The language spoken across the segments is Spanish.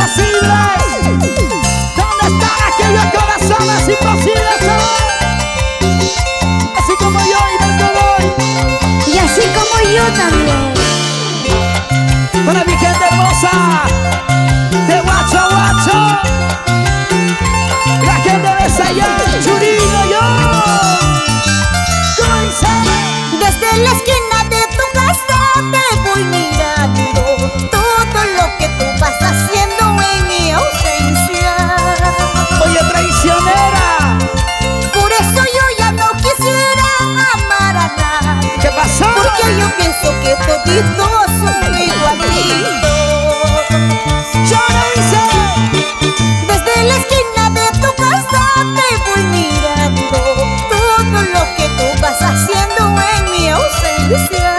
imposibles? ¿Dónde están aquellos corazones imposibles? Así como yo y del Godoy. Y así como yo también. Para mi gente hermosa de Guacho Guacho, la gente de Sayán, Churino, yo. Desde la esquina de tu casa te voy mirando todo lo que tú vas haciendo en mi ausencia. Oye, traicionera, Por eso yo ya no quisiera amar a nadie, ¿qué pasó? porque yo pienso que toditos son igualitos. Yo no hice. Desde la esquina de tu casa te voy mirando todo lo que tú vas haciendo en mi ausencia.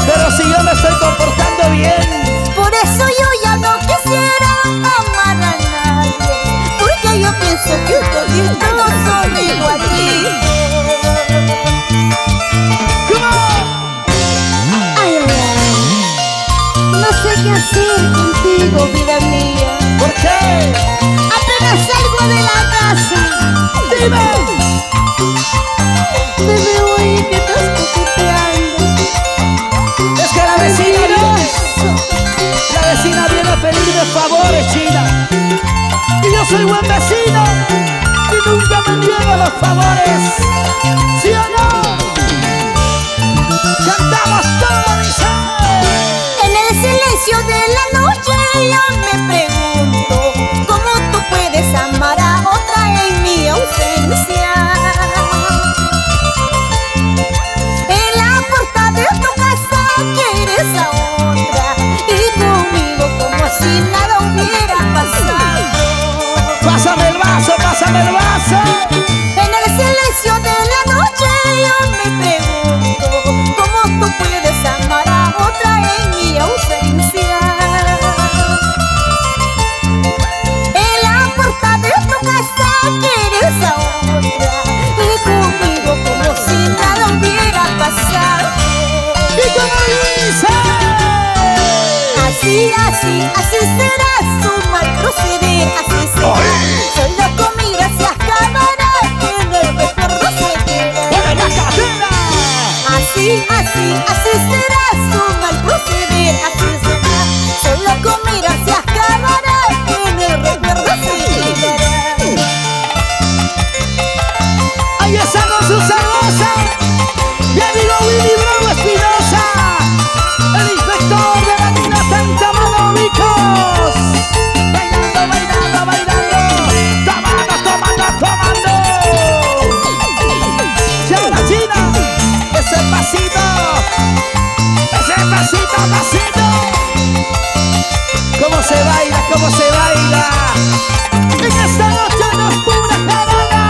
Pero si yo me estoy comportando bien. Por eso yo ya no quisiera amar a nadie, porque yo pienso que toditos son igualitos. Come on. Ay, ay, ay. No sé qué hacer contigo, vida mía. ¿Por qué? Apenas salgo de la casa, Dime. te veo ahí que estás coqueteando. Es que la vecina viene a pedirme favores, China. Y yo soy buen vecino y nunca me niego los favores. ¿Sí o no? Cantamos todo, dice. En el silencio de la noche yo me pregunto cómo tú puedes amar a otra en mi ausencia. En la puerta de tu casa quieres a otra y conmigo como si nada hubiera pasado. Pásame el vaso, pásame el vaso. En el silencio de la noche yo me pregunto cómo tú puedes amar a otra en mi ausencia. En la puerta de tu casa quieres a otra y conmigo como si nada hubiera pasado. ¿Y cómo dice? Así será su mal proceder, así será. Solo comida se acabará, que en el recuerdo se queda. ¡Pone la cadena! Así será su mal proceder, así será. Solo comida se acabará, que en el recuerdo se quedará. Ahí está con su cerveza. Y amigo Willy Bravo Espinosa, el inspector de la mina Tantamano-Vicos. Bailando, bailando, bailando. Tomando, tomando, tomando. Lleva la China. Ese pasito. Ese pasito, pasito. ¿Cómo se baila? ¿Cómo se baila? En esta noche nos pura jarana.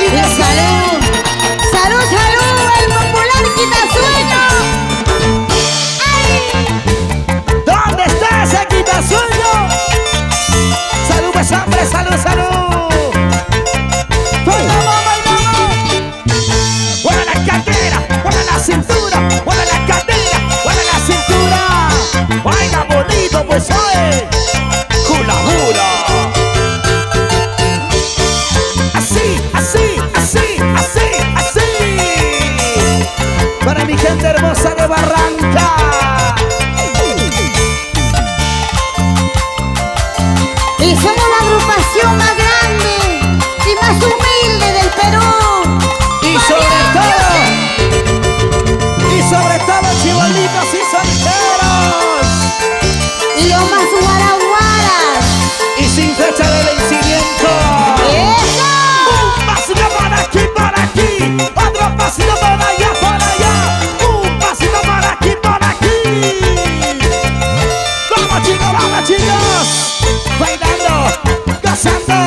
Y de Salud, salud, salud, el popular quitasueño. ¡Ay! ¿Dónde está ese quitasueño? Salud, pues hombre, salud, salud. Bailamos, bailamos. Mueve la cadera, mueve la cintura, mueve la cadera, mueve la cintura. Baila bonito, pues oye. Hula hula. Así, así, así, así, así. Para mi gente hermosa de Barranca. Y somos la agrupación más grande y más humilde del Perú. Y sobre todo, chibolitos y solteros. Y los más guaraguaras. Y sin fecha de vencimiento. ¡Eso! Un pasito por aquí, otro pasito por allá, un pasito por aquí, Vamos chicos, bailando, gozando,